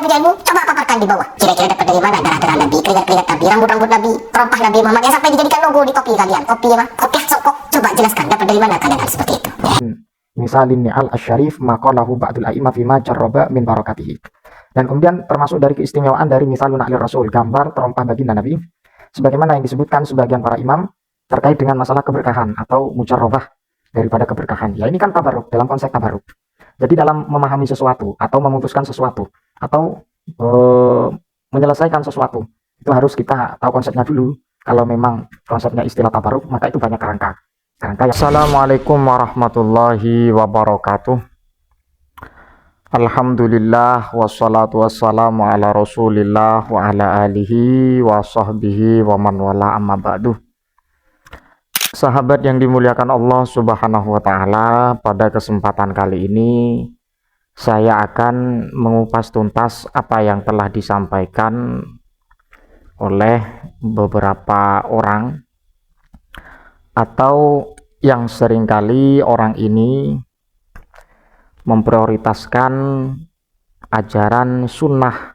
punya ilmu, coba paparkan di bawah. Kira-kira dapat dari mana darah-darah Nabi, keringat-keringat Nabi, rambut-rambut Nabi, terompah Nabi Muhammad yang sampai dijadikan logo di topi kalian. Topi apa? Kopiah sokok. Coba jelaskan, dapat dari mana kalian hal seperti itu? Misalin ni'al asyarif maqalahu ba'dul a'imah fima jarraba min barakatihi. Dan kemudian termasuk dari keistimewaan dari misalun na'lir rasul, gambar terompah baginda Nabi, sebagaimana yang disebutkan sebagian para imam terkait dengan masalah keberkahan atau mujarrabah daripada keberkahan. Ya ini kan tabaruk, dalam konsep tabaruk. Jadi dalam memahami sesuatu atau memutuskan sesuatu atau menyelesaikan sesuatu, itu harus kita tahu konsepnya dulu. Kalau memang konsepnya istilah tabaruk, maka itu banyak kerangka. Assalamualaikum warahmatullahi wabarakatuh. Alhamdulillah wassalatu wassalamu ala rasulillah wa ala alihi wa sahbihi wa man wala amma ba'du. Sahabat yang dimuliakan Allah subhanahu wa ta'ala, pada kesempatan kali ini saya akan mengupas tuntas apa yang telah disampaikan oleh beberapa orang, atau yang seringkali orang ini memprioritaskan ajaran sunnah,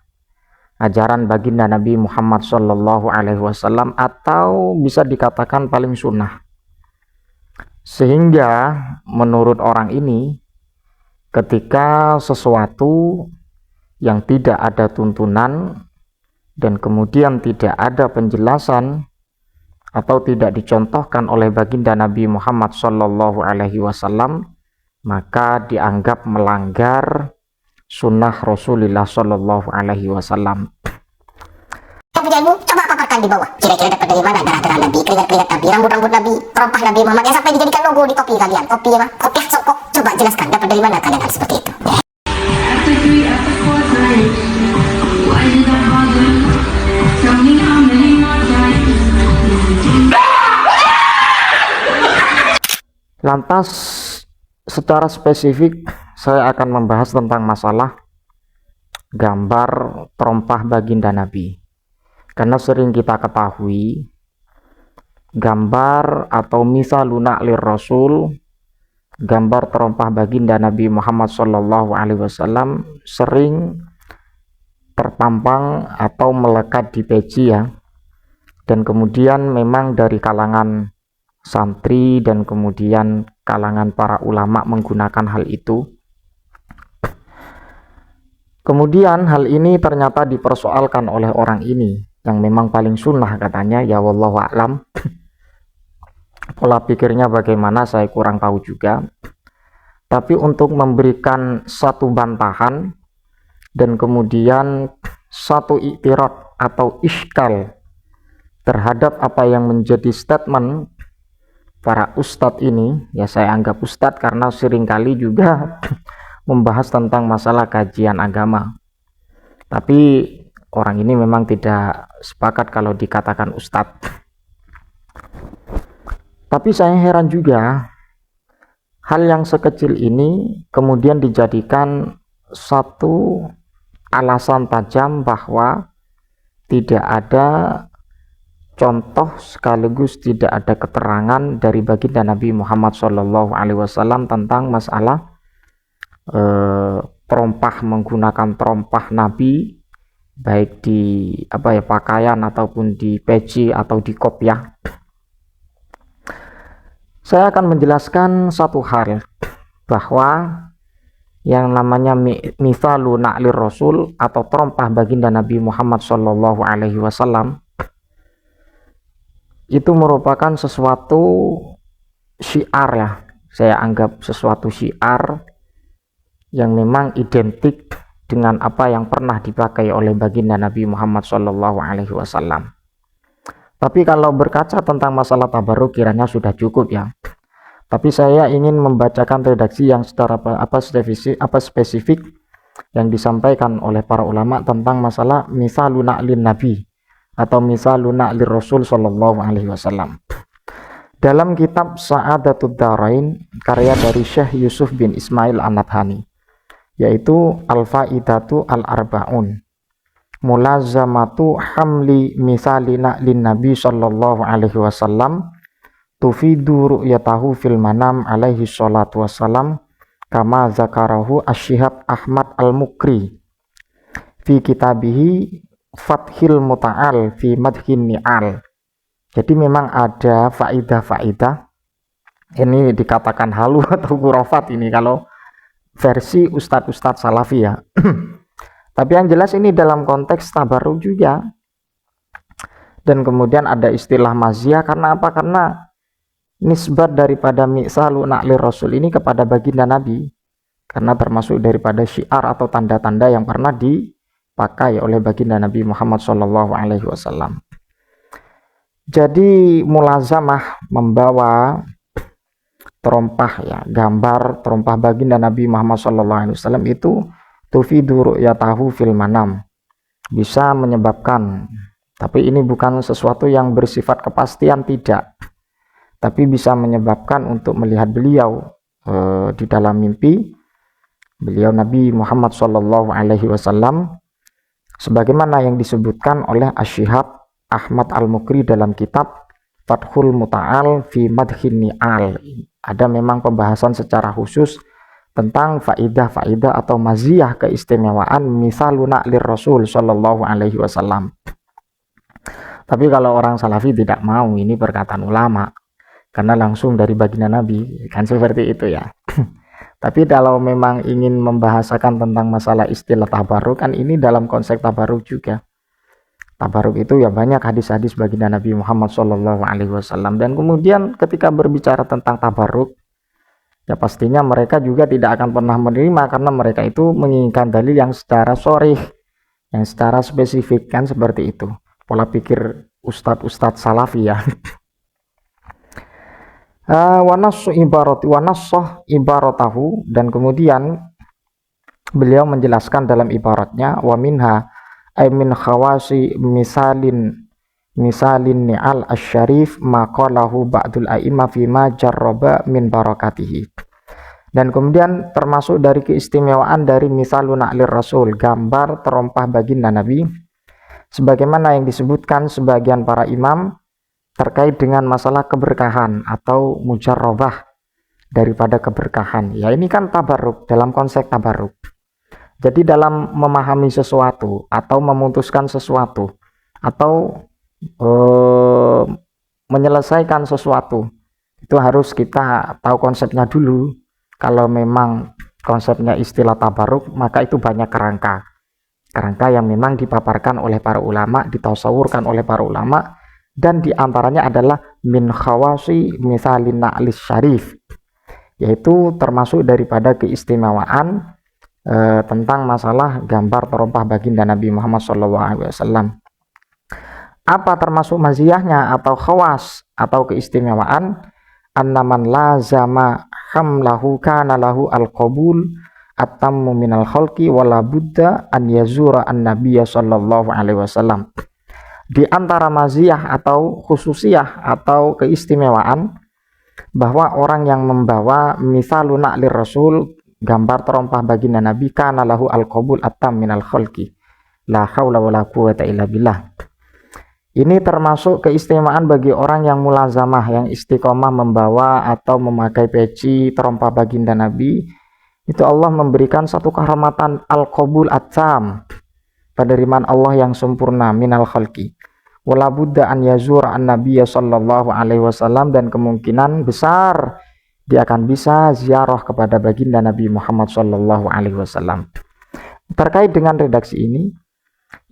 ajaran baginda Nabi Muhammad Sallallahu Alaihi Wasallam, atau bisa dikatakan paling sunnah. Sehingga menurut orang ini, ketika sesuatu yang tidak ada tuntunan dan kemudian tidak ada penjelasan atau tidak dicontohkan oleh baginda Nabi Muhammad Sallallahu Alaihi Wasallam, maka dianggap melanggar sunnah Rasulullah Sallallahu Alaihi Wasallam. Punya ilmu, coba paparkan di bawah. Kira-kira dapat dari mana darah-darah Nabi, keringat-keringat Nabi, rambut-rambut Nabi, terompah Nabi Muhammad yang sampai dijadikan logo di topi kalian. Topi apa? Kopiah sokok. Coba jelaskan, dapat dari mana kalian hal seperti itu? Lantas secara spesifik saya akan membahas tentang masalah gambar terompah baginda Nabi. Karena sering kita ketahui gambar atau misaluna lir rasul, gambar terompah baginda Nabi Muhammad Sallallahu Alaihi Wasallam sering terpampang atau melekat di peci ya, dan kemudian memang dari kalangan santri dan kemudian kalangan para ulama menggunakan hal itu. Kemudian hal ini ternyata dipersoalkan oleh orang ini yang memang paling sunnah katanya, ya wallahu a'lam. Pola pikirnya bagaimana saya kurang tahu juga. Tapi untuk memberikan satu bantahan dan kemudian satu iktirad atau iskal terhadap apa yang menjadi statement para ustadz ini, ya saya anggap ustadz karena seringkali juga membahas tentang masalah kajian agama. Tapi orang ini memang tidak sepakat kalau dikatakan ustadz. Tapi saya heran juga, hal yang sekecil ini kemudian dijadikan satu alasan tajam bahwa tidak ada contoh sekaligus tidak ada keterangan dari baginda Nabi Muhammad Shallallahu Alaihi Wasallam tentang masalah terompah, menggunakan terompah Nabi baik di pakaian ataupun di peci atau di kopiah. Saya akan menjelaskan satu hal, bahwa yang namanya mithalu na'lir rasul atau terompah baginda Nabi Muhammad Shallallahu Alaihi Wasallam itu merupakan sesuatu syiar ya, saya anggap sesuatu syiar yang memang identik dengan apa yang pernah dipakai oleh baginda Nabi Muhammad Shallallahu Alaihi Wasallam. Tapi kalau berkaca tentang masalah tabaruk kiranya sudah cukup ya. Tapi saya ingin membacakan redaksi yang secara spesifik yang disampaikan oleh para ulama tentang masalah misaluna lin nabi atau misaluna lir rasul sallallahu alaihi wasallam. Dalam kitab Sa'adatud Darain karya dari Syekh Yusuf bin Ismail An-Nabhani, yaitu Al-Faidatu Al-Arba'un, mulazamatu hamli misalina lin nabi sallallahu alaihi wasallam tufidu ru'yatahu fil manam alaihi salatu wassalam kama zakarahu Asy-Syihab Ahmad Al-Mukri fi kitabihi Fathil Muta'al fi Madhin Ni'al. Jadi memang ada faidah-faidah, ini dikatakan halu atau khurafat ini kalau versi ustadz-ustadz salafi ya. Tapi yang jelas ini dalam konteks tabarruk juga. Dan kemudian ada istilah maziyah karena apa? Karena nisbat daripada mi'salu na'lir rasul ini kepada baginda Nabi, karena termasuk daripada syiar atau tanda-tanda yang pernah dipakai oleh baginda Nabi Muhammad SAW. Jadi mulazamah membawa terompah ya, gambar terompah baginda Nabi Muhammad SAW itu tufidu ru'yatahu fil manam, bisa menyebabkan, tapi ini bukan sesuatu yang bersifat kepastian, tidak, tapi bisa menyebabkan untuk melihat beliau di dalam mimpi, beliau Nabi Muhammad SAW, sebagaimana yang disebutkan oleh Asy-Syihab Ahmad Al-Mukri dalam kitab Fathul Muta'al fi Madhin Ni'al. Ada memang pembahasan secara khusus tentang faidah-faidah atau maziyah, keistimewaan misaluna lir Rasul sallallahu alaihi wasallam. Tapi kalau orang salafi tidak mau, ini perkataan ulama karena langsung dari baginda Nabi, kan seperti itu ya. Tapi kalau memang ingin membahasakan tentang masalah istilah tabarruk, kan ini dalam konsep tabarruk juga. Tabarruk itu ya banyak hadis-hadis baginda Nabi Muhammad SAW. Dan kemudian ketika berbicara tentang tabarruk, ya pastinya mereka juga tidak akan pernah menerima, karena mereka itu menginginkan dalil yang secara sharih, yang secara spesifik, kan seperti itu pola pikir ustadz-ustadz salafi ya. Wanassoh ibaratahu, dan kemudian beliau menjelaskan dalam ibaratnya, wa minha ay min khawasi misalin ni'al asy-syarif maqalahu ba'dul a'imma fima jarraba min barakatihi. Dan kemudian termasuk dari keistimewaan dari misalun na'lir rasul, gambar terompah baginda Nabi, sebagaimana yang disebutkan sebagian para imam terkait dengan masalah keberkahan atau mujarrabah daripada keberkahan. Ya ini kan tabarruk, dalam konsep tabarruk. Jadi dalam memahami sesuatu atau memutuskan sesuatu atau menyelesaikan sesuatu, itu harus kita tahu konsepnya dulu. Kalau memang konsepnya istilah tabarruk, maka itu banyak kerangka yang memang dipaparkan oleh para ulama, ditasawurkan oleh para ulama, dan diantaranya adalah min khawasi misalin na'lis syarif, yaitu termasuk daripada keistimewaan tentang masalah gambar terompah baginda Nabi Muhammad SAW. Apa termasuk maziyahnya atau khawas atau keistimewaan? Annaman lazama hamlahu kana lahu al-qabul at-tammu minal khalqi wala budda an yazura an-nabiyya sallallahu alaihi wasallam. Di antara maziyah atau khususiyah atau keistimewaan bahwa orang yang membawa misalun na'lir rasul, gambar terompah baginda Nabi, kana lahu al-qabul at-tam minal khalqi la haula wala quwata illa billah. Ini termasuk keistimewaan bagi orang yang mulazamah, yang istiqomah membawa atau memakai peci terompah baginda Nabi. Itu Allah memberikan satu kehormatan al-qabul at-tam, penerimaan Allah yang sempurna minal khalqi. Wala budda an yazura an-nabiyya sallallahu alaihi wasallam, dan kemungkinan besar dia akan bisa ziarah kepada baginda Nabi Muhammad sallallahu alaihi wasallam. Terkait dengan redaksi ini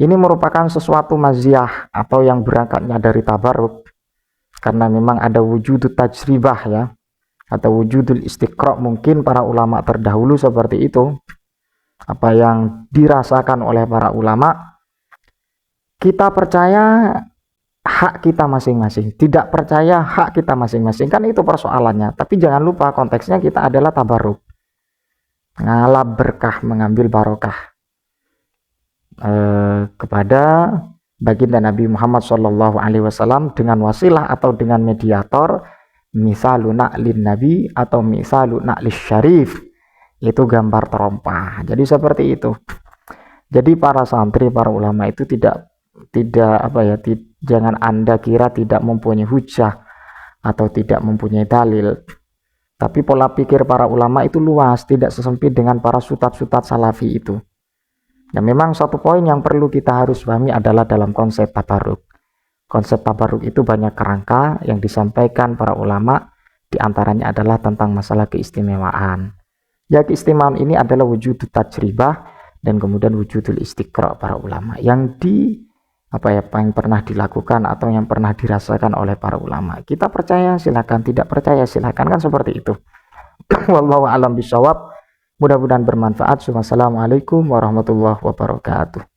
merupakan sesuatu maziyah atau yang berangkatnya dari tabarruk, karena memang ada wujudul tajribah ya, atau wujudul istiqra', mungkin para ulama terdahulu seperti itu, apa yang dirasakan oleh para ulama. Kita percaya hak kita masing-masing, tidak percaya hak kita masing-masing, kan itu persoalannya. Tapi jangan lupa konteksnya kita adalah tabarruk, ngalap berkah, mengambil barokah kepada baginda Nabi Muhammad SAW dengan wasilah atau dengan mediator misalun na'lin nabi atau misalun na'lis syarif, itu gambar terompah. Jadi seperti itu. Jadi para santri, para ulama itu tidak jangan Anda kira tidak mempunyai hujah atau tidak mempunyai dalil. Tapi pola pikir para ulama itu luas, tidak sesempit dengan para sutat-sutat salafi itu. Nah, memang satu poin yang perlu kita harus pahami adalah dalam konsep tabaruk. Konsep tabaruk itu banyak kerangka yang disampaikan para ulama, diantaranya adalah tentang masalah keistimewaan. Ya, keistimewaan ini adalah wujud tajribah dan kemudian wujudul istiqra para ulama yang yang pernah dilakukan atau yang pernah dirasakan oleh para ulama. Kita percaya silakan, tidak percaya silakan, kan seperti itu. Wallahu a'lam bishawab. Mudah-mudahan bermanfaat. Wassalamualaikum warahmatullahi wabarakatuh.